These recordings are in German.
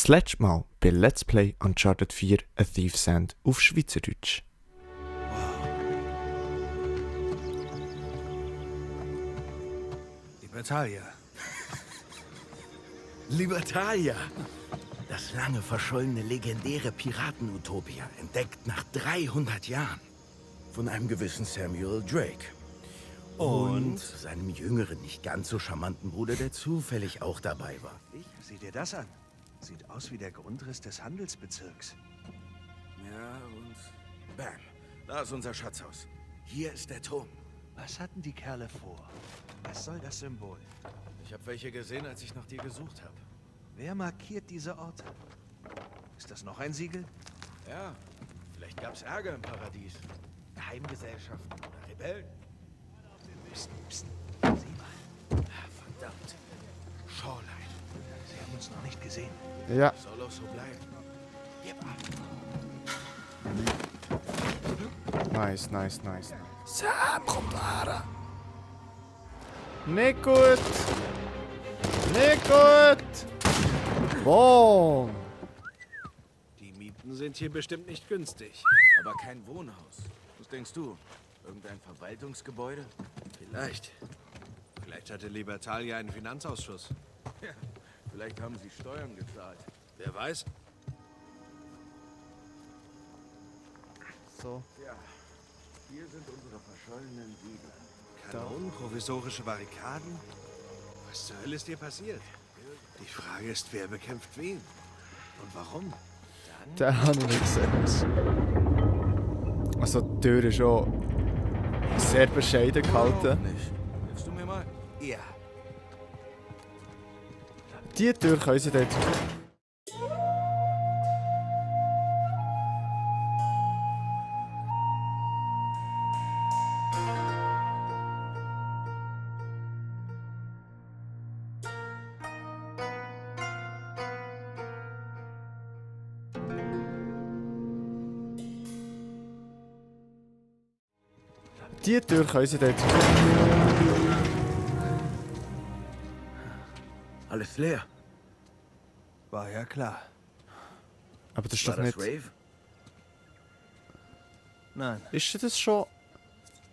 Das letzte Mal bei Let's Play Uncharted 4 A Thief's End auf Schweizerdeutsch. Libertalia. Libertalia! Das lange verschollene legendäre Piraten-Utopia, entdeckt nach 300 Jahren. Von einem gewissen Samuel Drake. Und seinem jüngeren, nicht ganz so charmanten Bruder, der zufällig auch dabei war. Sieh dir das an. Sieht aus wie der Grundriss des Handelsbezirks. Ja, und bam, da ist unser Schatzhaus. Hier ist der Turm. Was hatten die Kerle vor? Was soll das Symbol? Ich habe welche gesehen, als ich nach dir gesucht habe. Wer markiert diese Orte? Ist das noch ein Siegel? Ja, vielleicht gab es Ärger im Paradies. Geheimgesellschaften oder Rebellen. Psst, psst. Sieh mal. Verdammt. Shoreline. Sie haben uns noch nicht gesehen. Ja, Soll auch so bleiben. Gib ab. nice. Sam, kommt her! Nicht gut! Nicht gut! Boom! Die Mieten sind hier bestimmt nicht günstig. Aber kein Wohnhaus. Was denkst du? Irgendein Verwaltungsgebäude? Vielleicht. Vielleicht hatte Libertalia einen Finanzausschuss. Ja, vielleicht haben sie Steuern gezahlt. Wer weiß? So. Ja, hier sind unsere verschollenen Siedler. Kanonen, provisorische Barrikaden? Was zur Hölle ist dir passiert? Die Frage ist, wer bekämpft wen? Und warum? Den habe ich nicht gesehen. Also die Tür ist schon sehr bescheiden gehalten. Nicht. Hilfst du mir mal? Ja. Die Tür können sie dort. Die Tür können sie dort. Alles leer. War ja klar. Aber das ist War doch das nicht. Rave? Nein, Ist das schon.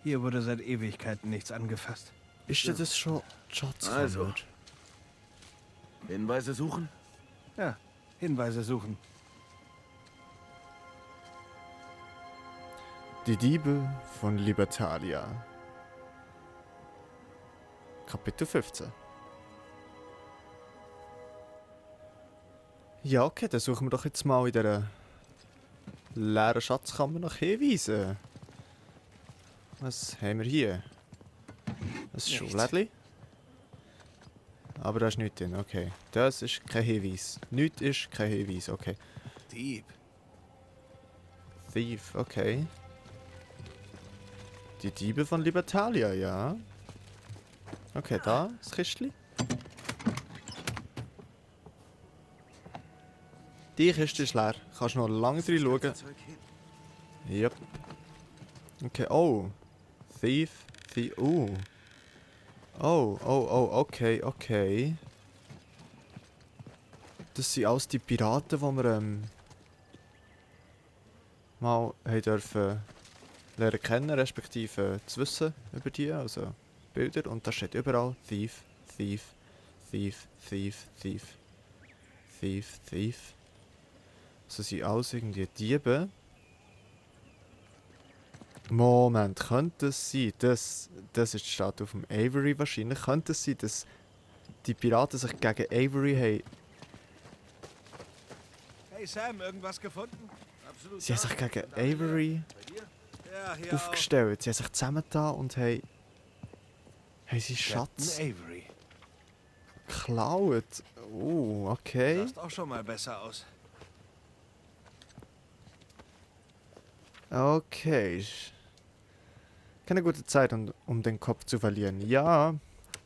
hier wurde seit Ewigkeiten nichts angefasst. Ist das schon Schatzkammer? Also. Hinweise suchen? Ja, Hinweise suchen. Die Diebe von Libertalia. Kapitel 15. Ja, okay, dann suchen wir doch jetzt mal in dieser leeren Schatzkammer nach Hinweisen. Was haben wir hier? Ein Schublädchen. Aber da ist nichts drin, okay. Das ist kein Hinweis. Nichts ist kein Hinweis, okay. Dieb. Thief, okay. Die Diebe von Libertalia, ja. Okay, da, das Kistchen. Die Kiste ist leer. Kannst noch lange drin schauen. Zeug hin. Yep. Okay, oh. Thief. Oh, okay. Das sind alles die Piraten, die wir mal haben dürfen lernen kennen, respektive zu wissen über die, also Bilder. Und da steht überall Thief. Also sind alles irgendwie Diebe. Moment, könnte es sein, das ist die Statue vom Avery wahrscheinlich, könnte es sein, dass die Piraten sich gegen Avery haben, Hey Sam, irgendwas gefunden? Absolut. sie haben sich gegen Avery Bei dir? Ja, hier aufgestellt, sie haben sich zusammengetan und haben seinen auch. Schatz Captain Avery. geklaut. Oh, okay. Sahst auch schon mal besser aus. Okay. Keine gute Zeit, um den Kopf zu verlieren. Ja,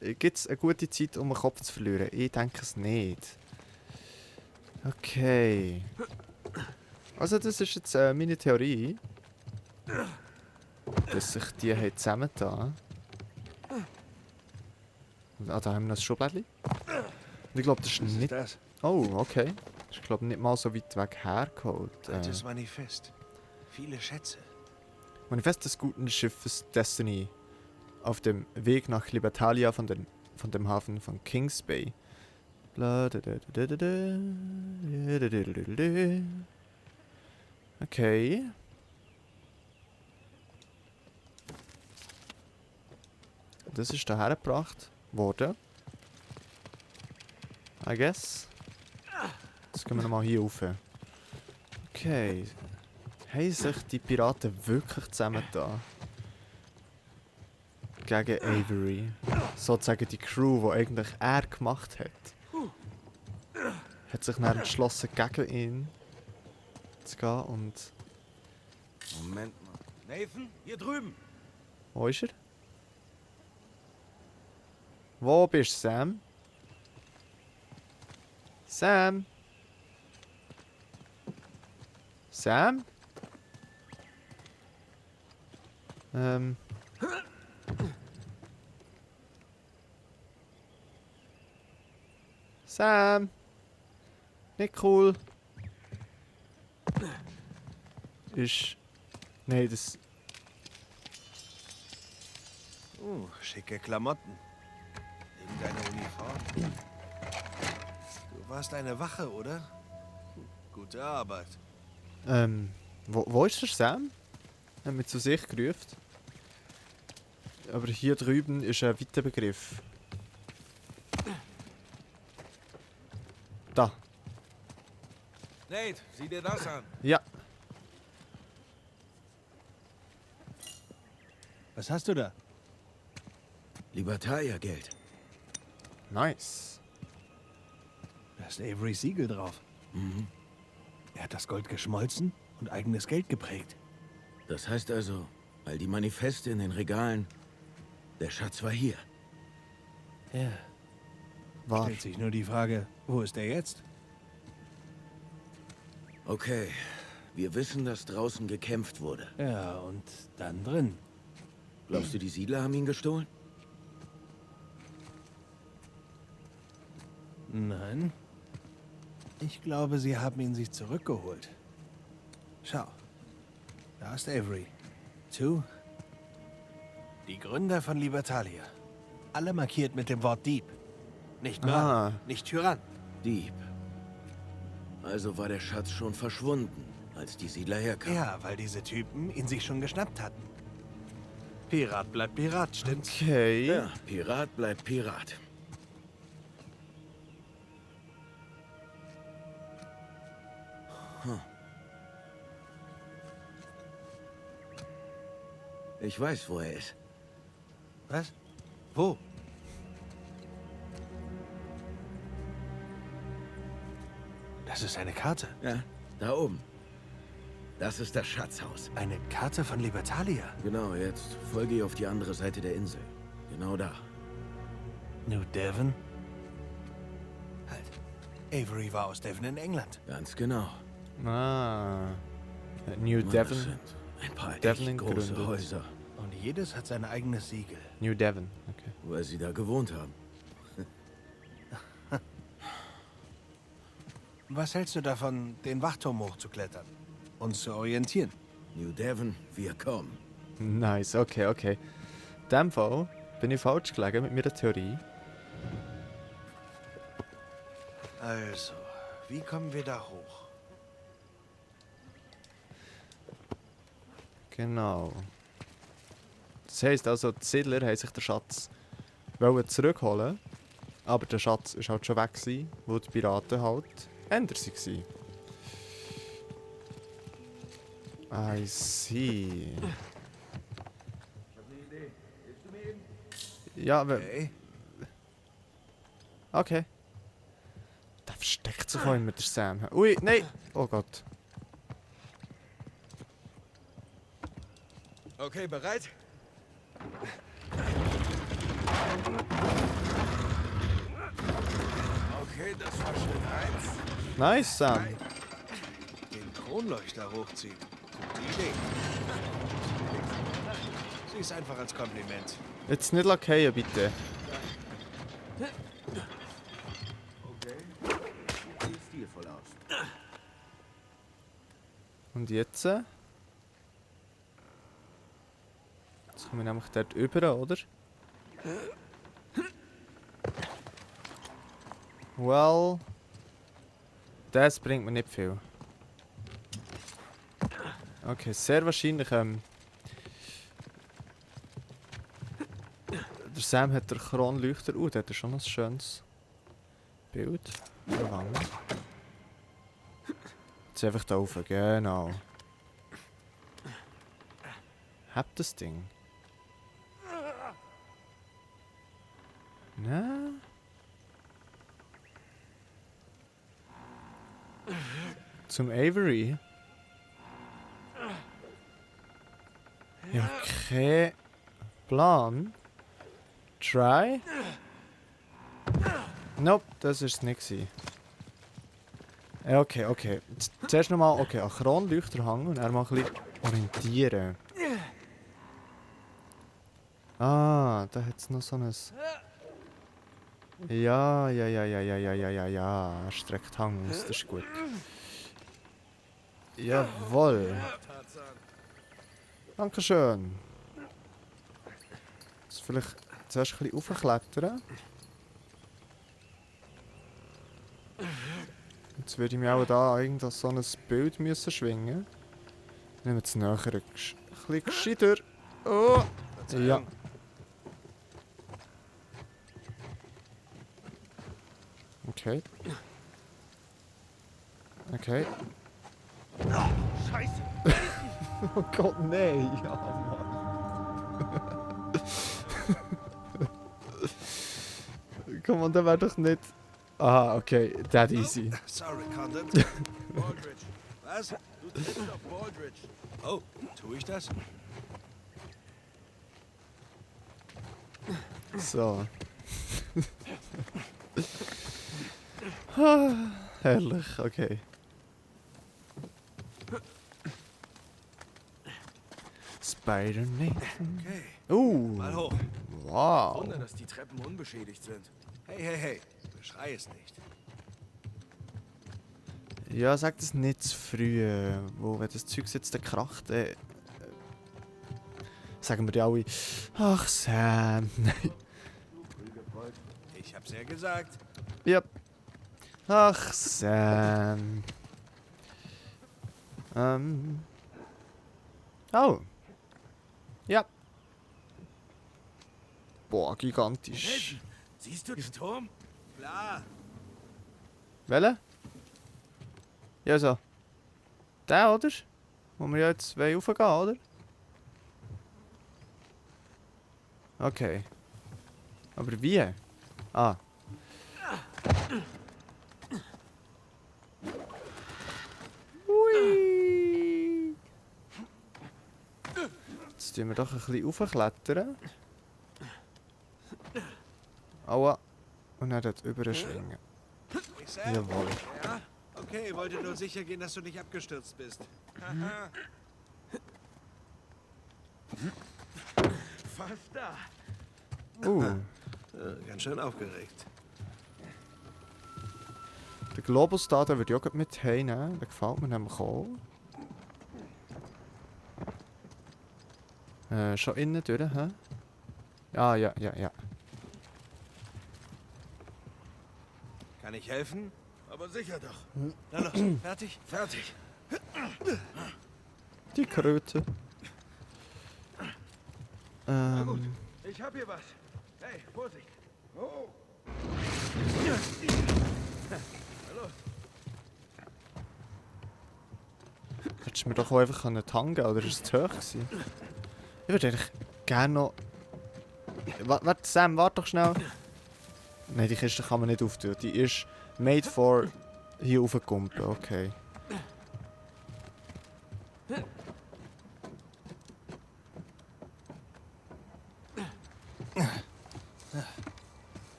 gibt es eine gute Zeit, um den Kopf zu verlieren? Ich denke es nicht. Okay. Also das ist jetzt meine Theorie. Dass sich die haben zusammengetan. Und da haben wir noch ein Schublädchen. Und ich glaube, das ist Was ist nicht... das? Oh, okay. Ich glaube nicht mal so weit weg hergeholt. Altes Manifest. Viele Schätze. Manifest des guten Schiffes Destiny auf dem Weg nach Libertalia von dem Hafen von Kings Bay. Bla, da, da, da, da, da, da, da, da, da, da. Okay. Das ist da hergebracht worden. I guess. Jetzt gehen wir nochmal hier rauf. Okay. Haben sich die Piraten wirklich zusammengetan? Gegen Avery. Sozusagen die Crew, die eigentlich er gemacht hat. Hat sich dann entschlossen, gegen ihn zu gehen und... Moment mal. Nathan, hier drüben. Wo ist er? Wo bist du, Sam? Sam? Sam? Sam? Nicht cool. Ist... Nee, das... Schicke Klamotten. Irgendeine Uniform. Du warst eine Wache, oder? Gute Arbeit. Wo ist der Sam? Er hat mich zu sich gerufen. Aber hier drüben ist ein weiter Begriff. Da. Nate, sieh dir das an. Ja. Was hast du da? Libertalia-Geld. Nice. Da ist Averys Siegel drauf. Er hat das Gold geschmolzen und eigenes Geld geprägt. Das heißt also, all die Manifeste in den Regalen, der Schatz war hier. Ja. War. Stellt sich nur die Frage, wo ist er jetzt? Okay, wir wissen, dass draußen gekämpft wurde. Ja, und dann drin. Glaubst du, die Siedler haben ihn gestohlen? Nein. Ich glaube, sie haben ihn sich zurückgeholt. Schau. Da ist Avery. Two. Die Gründer von Libertalia. Alle markiert mit dem Wort Dieb. Nicht Mörder, nicht Tyrann. Dieb. Also war der Schatz schon verschwunden, als die Siedler herkamen. Ja, weil diese Typen ihn sich schon geschnappt hatten. Pirat bleibt Pirat, stimmt's? Okay. Ja, Pirat bleibt Pirat. Ich weiß, wo er ist. Was? Wo? Das ist eine Karte. Ja, da oben. Das ist das Schatzhaus. Eine Karte von Libertalia. Genau, jetzt folge ich auf die andere Seite der Insel. Genau da. New Devon? Halt. Avery war aus Devon in England. Ganz genau. Ah. New Mann, das Devon. sind ein paar Devon echt große gegründet. Häuser, Und jedes hat sein eigenes Siegel. New Devon. Okay. weil sie da gewohnt haben. Was hältst du davon, den Wachturm hochzuklettern? Uns zu orientieren? New Devon, wir kommen. Nice, okay, okay. In dem Fall bin ich falsch gelegen mit meiner Theorie. Also, wie kommen wir da hoch? Genau. Das heisst also, die Siedler haben sich den Schatz wollen zurückholen, aber der Schatz ist halt schon weg gewesen, wo die Piraten halt anders waren. I see. Ja, Okay. okay. Da versteckt sich auch immer der Sam. Ui, nein! Oh Gott. Okay, bereit? Okay, das war Schritt 1. Nice, Sam. Den Kronleuchter hochziehen. Gute Idee. Sieh es einfach als Kompliment. Jetzt nicht lackieren, bitte. Okay. Sieht stilvoll aus. Und jetzt? Jetzt kommen wir nämlich dort über, oder? Well... Das bringt mir nicht viel. Okay, sehr wahrscheinlich, der Sam hat den Kronleuchter. Der hat schon ein schönes Bild. Wann? Jetzt einfach da rauf, genau. Hab das Ding. Na? Zum Avery? Ja, kein Plan. Try? Nope, das ist es nicht gewesen. Ja, okay, okay. Zuerst nochmal, okay, an Kronleuchter hängen und dann mal ein bisschen orientieren. Ah, da hat es noch so ein... Ja. Er streckt Hang aus, das ist gut. Jawohl. Dankeschön. Jetzt vielleicht zuerst ein bisschen raufklettern. Jetzt würde ich mir auch da irgendwas so ein Bild müssen schwingen. Nehmen wir jetzt näher. Ein bisschen gescheiter. Oh! Ja. Okay. Okay. Scheiße! Oh Gott, nee! Ja, Mann. Komm on, der wäre doch nicht... Ah, okay. That easy. Sorry, Condon. Baldridge. Was? Du triffst auf Baldridge. Oh, tue ich das? So. Herrlich, okay. Spider-Man. Okay, mal hoch. Wow. Wunder, dass die Treppen unbeschädigt sind. Hey. Beschrei es nicht. Ja, sag das nicht zu früh. Wo, wenn das Zeug jetzt kracht, sagen wir die alle, ach Sam, nein. Ich hab's ja gesagt. Yep. Ach Sam. Oh. Ja. Boah, gigantisch. Siehst du diesen Turm? Klar. Welcher? Ja, so. Der, oder? Wo wir jetzt raufgehen, oder? Okay. Aber wie? Ah. Hui. Jetzt tun wir doch ein bisschen raufklettern. Aua. Und dann dort überschwingen. Ich Sam? Jawohl. Ja? Okay, wollte nur sicher gehen, dass du nicht abgestürzt bist. Fast da. Ganz schön aufgeregt. Der Globus da, der würde ich auch mit heimnehmen. Der gefällt mir nämlich auch. Schon innen durch, hä? Ah, ja. Kann ich helfen? Aber sicher doch. Na los, fertig? Fertig. Die Kröte. Ich hab hier was. Hey, Vorsicht. Oh. Hättest du mir doch auch einfach die Hand geben, oder ist es zu hoch gewesen? Ich würde eigentlich gerne noch... Warte, Sam, warte doch schnell. Nein, die Kiste kann man nicht auftun. Die ist made for hier raufkumpen, okay.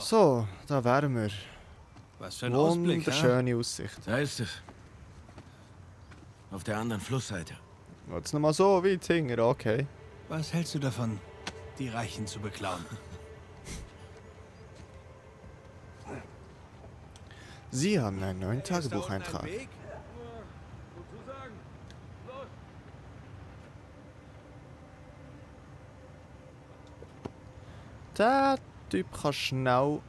So, da wären wir. Was für ein Ausblick, ha? Wunderschöne Aussicht. Da ist es. Auf der anderen Flussseite. Jetzt nochmal so weit hinten, okay. Was hältst du davon, die Reichen zu beklauen? Sie haben einen neuen Ist da unten ein Tagebucheintrag. Weg? Sozusagen. Los. Der Typ kann schnell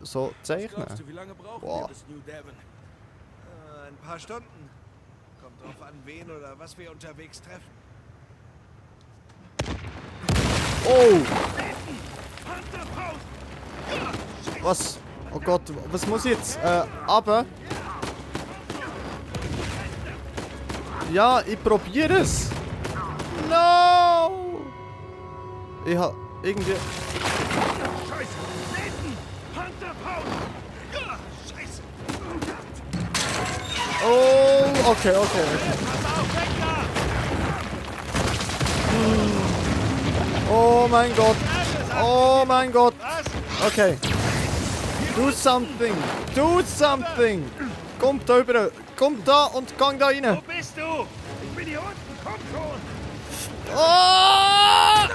so zeichnen. Glaubst du, wie lange brauchen Boah. wir bis New Devon? Ein paar Stunden. Kommt drauf an, wen oder was wir unterwegs treffen. Oh! Was? Oh Gott, was muss ich jetzt? Aber. Ja, ich probiere es. No! Ich hab irgendwie. Scheiße! Nathan! Hunter Pound! Scheiße! Oh, okay. Oh mein Gott. Oh mein Gott. Okay. Do something. Do something. Kommt da rüber. Kommt da und gang da rein. Wo bist du? Ich bin hier unten. Komm schon! Oh!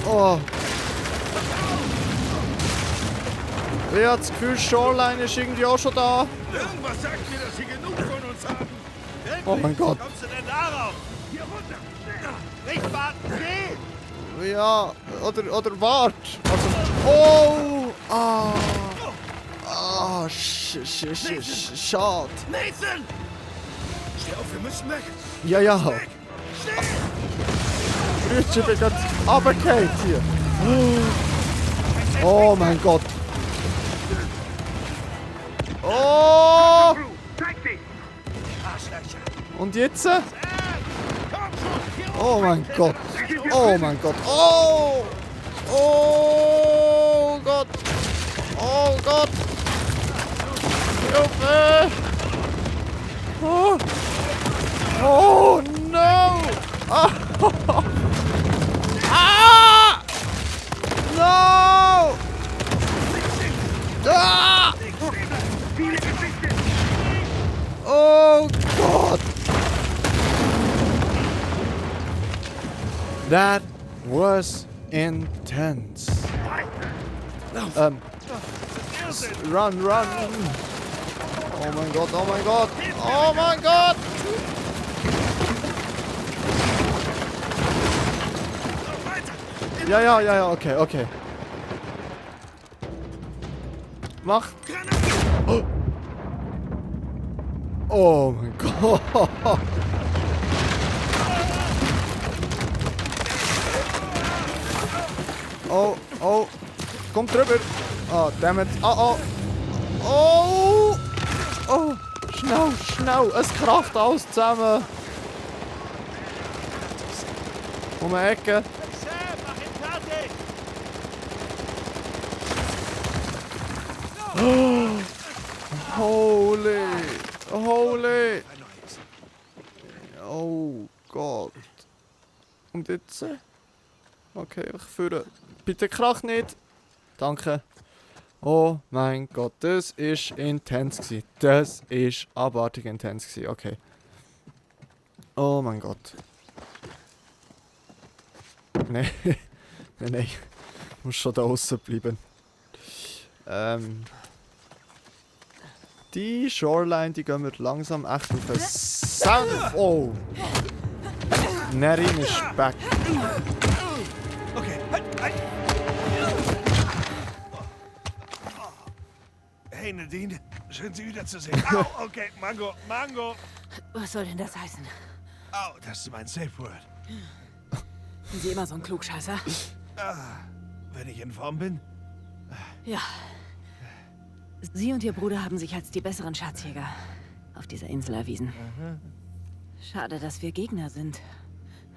Oh. Ich hab das Gefühl, Shoreline ist irgendwie auch schon da. Irgendwas sagt mir, dass sie genug von uns haben. Oh mein Gott. Wie kommst du denn darauf? Hier runter! Nicht warten! Geh! Ja, oder wart. Also, oh! Ah! Ah, schade. Nathan! Steh auf, wir müssen weg! Ja. Weg! Steh! Grüezi, ich bin gerade runtergefallen hier. Oh mein Gott. Oh! Zeig dich! Arschlöcher! Und jetzt? Komm schon! Hier Oh mein Gott. Oh mein Gott. Oh! Oh Gott. Oh Gott. Hilfe! Oh! Oh no! Ah! Ah! No! Ah! Oh God! That was intense. Run! Oh mein Gott! Oh mein Gott! Ja, okay. Mach! Oh mein Gott! Oh! Kommt drüber! Oh, dammit! Oh! Schnell! Es kracht alles zusammen! Um die Ecke! Sam, mach ihn fertig! Holy! Oh Gott! Und jetzt? Okay, ich führe. Bitte krach nicht! Danke! Oh mein Gott, das ist intens gewesen. Das ist abartig intens gewesen. Okay. Oh mein Gott. Nein. Nein. Ich muss schon da außen bleiben. Die Shoreline, die gehen wir langsam echt auf den Sound. Oh! Nerin ist back. Okay, halt! Hey Nadine, schön Sie wiederzusehen. Au, okay, Mango. Was soll denn das heißen? Au, das ist mein Safe Word. Sind Sie immer so ein Klugscheißer? Wenn ich in Form bin? Ja. Sie und Ihr Bruder haben sich als die besseren Schatzjäger auf dieser Insel erwiesen. Schade, dass wir Gegner sind.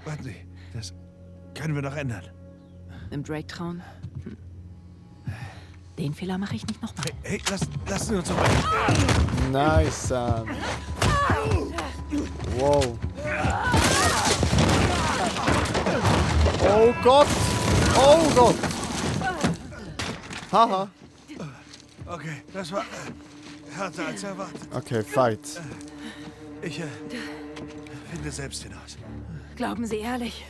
Warten Sie, das können wir noch ändern. Im Drake trauen? Den Fehler mache ich nicht nochmal. Hey, lassen Sie uns doch mal. Nice, Sam. Wow. Oh Gott! Haha. Okay, das war härter als erwartet. Okay, fight. Ich finde selbst hinaus. Glauben Sie ehrlich,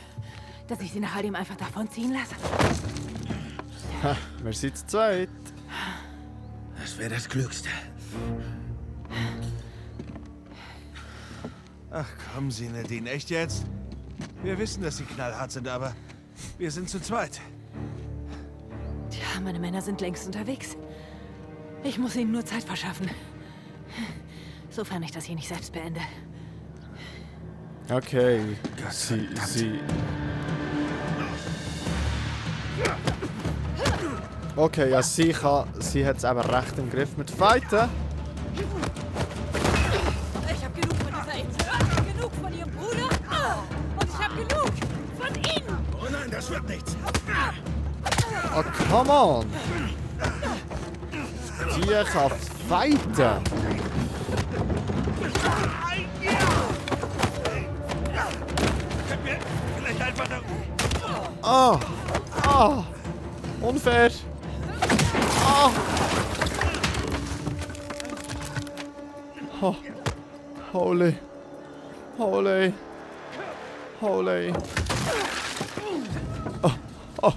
dass ich Sie nach all dem einfach davonziehen lasse? Ha, wir sind zu zweit. Das wäre das Klügste. Ach komm, Sinedin, echt jetzt? Wir wissen, dass sie knallhart sind, aber wir sind zu zweit. Tja, meine Männer sind längst unterwegs. Ich muss ihnen nur Zeit verschaffen. Sofern ich das hier nicht selbst beende. Okay, sie... Okay, ja, sie hat es eben recht im Griff mit Fighten. Ich habe genug von dieser Insel. Ich habe genug von ihrem Bruder. Und ich habe genug von ihnen. Oh nein, das wird nichts. Oh, come on! Die kann fighten! Vielleicht einfach da... Ah! Ah! Unfair! Ah! Oh. Holy! Holy! Holy! Oh! Oh!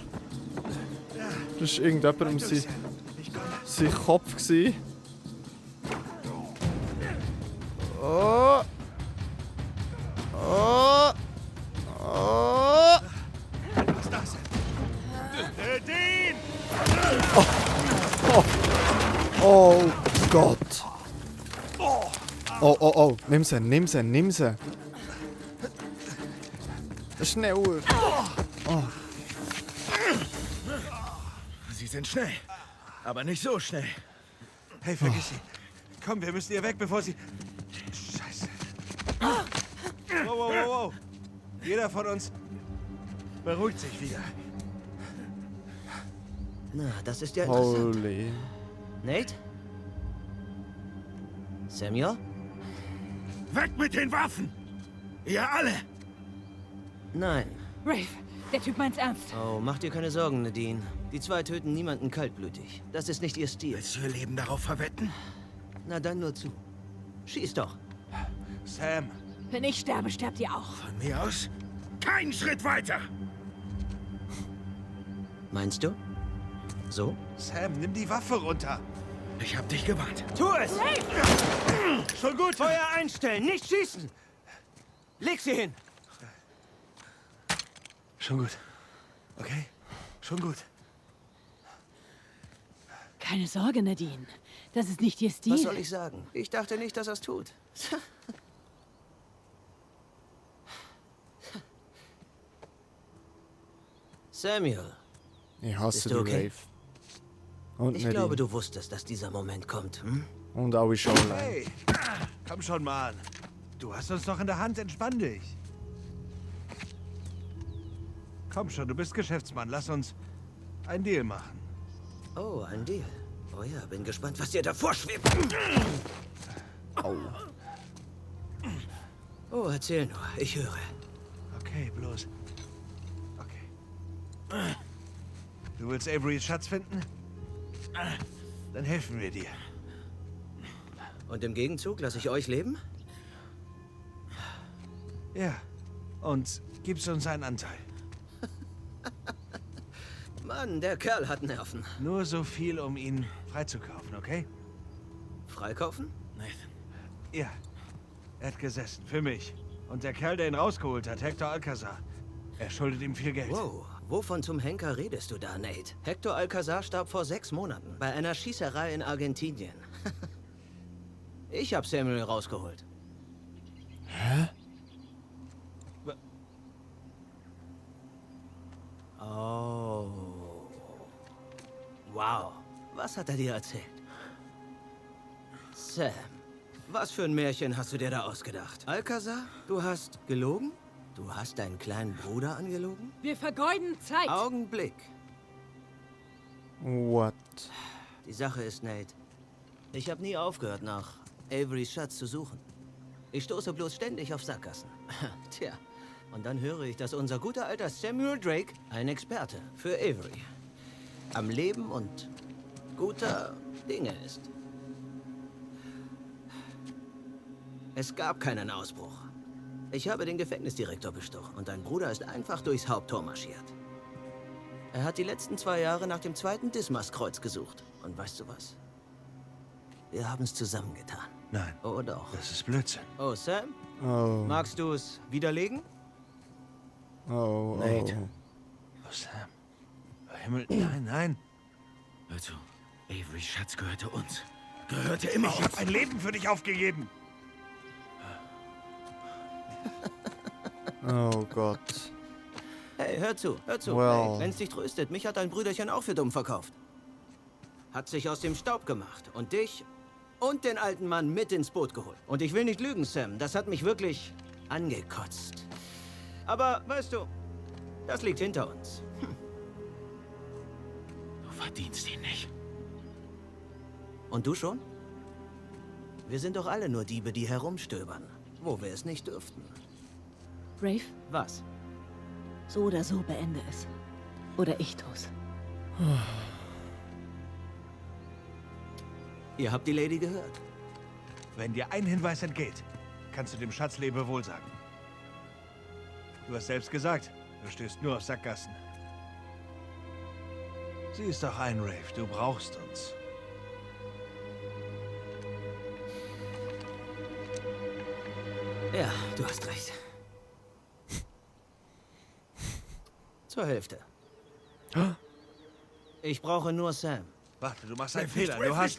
Das war irgendjemandem sein Kopf gsi. Oh! Oh! Oh! Was ist das? Dean! Oh Gott! Oh, oh, oh! Nimm sie! Schneller! Oh. Sie sind schnell, aber nicht so schnell. Hey, vergiss sie. Komm, wir müssen hier weg, bevor sie... Scheiße. Wow. Jeder von uns beruhigt sich wieder. Na, das ist ja interessant. Holy! Nate? Samuel? Weg mit den Waffen! Ihr alle! Nein. Rafe, der Typ meint's ernst. Oh, mach dir keine Sorgen, Nadine. Die zwei töten niemanden kaltblütig. Das ist nicht ihr Stil. Willst du ihr Leben darauf verwetten? Na dann nur zu. Schieß doch. Sam, Wenn ich sterbe, sterbt ihr auch. Von mir aus keinen Schritt weiter! Meinst du? So? Sam, nimm die Waffe runter. Ich hab dich gewarnt. Tu es! Schon gut, Feuer einstellen, nicht schießen! Leg sie hin! Schon gut. Okay? Schon gut. Keine Sorge, Nadine. Das ist nicht ihr Stil. Was soll ich sagen? Ich dachte nicht, dass er es tut. Samuel, Ich hasse Bist die du okay? Rave. Und ich Nadine. glaube, du wusstest, dass dieser Moment kommt, hm? Und alle Showline. Hey, komm schon, Mann. Du hast uns doch in der Hand, entspann dich. Komm schon, du bist Geschäftsmann. Lass uns einen Deal machen. Oh, ein Deal. Oh ja, bin gespannt, was dir davor schwebt. Au. Oh, erzähl nur, ich höre. Okay, bloß. Okay. Du willst Averys Schatz finden? Dann helfen wir dir. Und im Gegenzug lasse ich euch leben? Ja. Und gibst uns einen Anteil. Mann, der Kerl hat Nerven. Nur so viel, um ihn freizukaufen, okay? Freikaufen? Nathan, Ja. Er hat gesessen. Für mich. Und der Kerl, der ihn rausgeholt hat, Hector Alcazar. Er schuldet ihm viel Geld. Wow, wovon zum Henker redest du da, Nate? Hector Alcazar starb vor 6 Monaten bei einer Schießerei in Argentinien. Ich hab Samuel rausgeholt. Oh. Wow. Was hat er dir erzählt? Sam, was für ein Märchen hast du dir da ausgedacht? Alcazar, du hast gelogen? Du hast deinen kleinen Bruder angelogen? Wir vergeuden Zeit. Augenblick. What? Die Sache ist, Nate, ich habe nie aufgehört, nach Averys Schatz zu suchen. Ich stoße bloß ständig auf Sackgassen. Tja, und dann höre ich, dass unser guter alter Samuel Drake ein Experte für Avery am Leben und guter Dinge ist. Es gab keinen Ausbruch. Ich habe den Gefängnisdirektor bestochen und dein Bruder ist einfach durchs Haupttor marschiert. Er hat die letzten 2 Jahre nach dem zweiten Dismas-Kreuz gesucht. Und weißt du was? Wir haben es zusammengetan. Nein, Oh doch. das ist Blödsinn. Oh, Sam? Oh. Magst du es widerlegen? Oh. Nate. Oh, Sam. Oh, Himmel, nein, nein. Hör zu. Averys Schatz gehörte uns. Gehörte immer Ich uns. habe mein Leben für dich aufgegeben. Oh Gott. Hey, hör zu, hör zu. Well. Hey, wenn's dich tröstet, mich hat dein Brüderchen auch für dumm verkauft. Hat sich aus dem Staub gemacht und dich und den alten Mann mit ins Boot geholt. Und ich will nicht lügen, Sam, das hat mich wirklich angekotzt. Aber, weißt du, das liegt hinter uns. Du verdienst ihn nicht. Und du schon? Wir sind doch alle nur Diebe, die herumstöbern, wo wir es nicht dürften. Rafe, Was? so oder so beende es. Oder ich tu's. Ihr habt die Lady gehört. Wenn dir ein Hinweis entgeht, kannst du dem Schatz Lebewohl sagen. Du hast selbst gesagt, du stößt nur auf Sackgassen. Sie ist doch ein, Rafe. Du brauchst uns. Ja, du hast recht. Zur Hälfte. Ich brauche nur Sam. Warte, du machst einen Fehler. Du hast...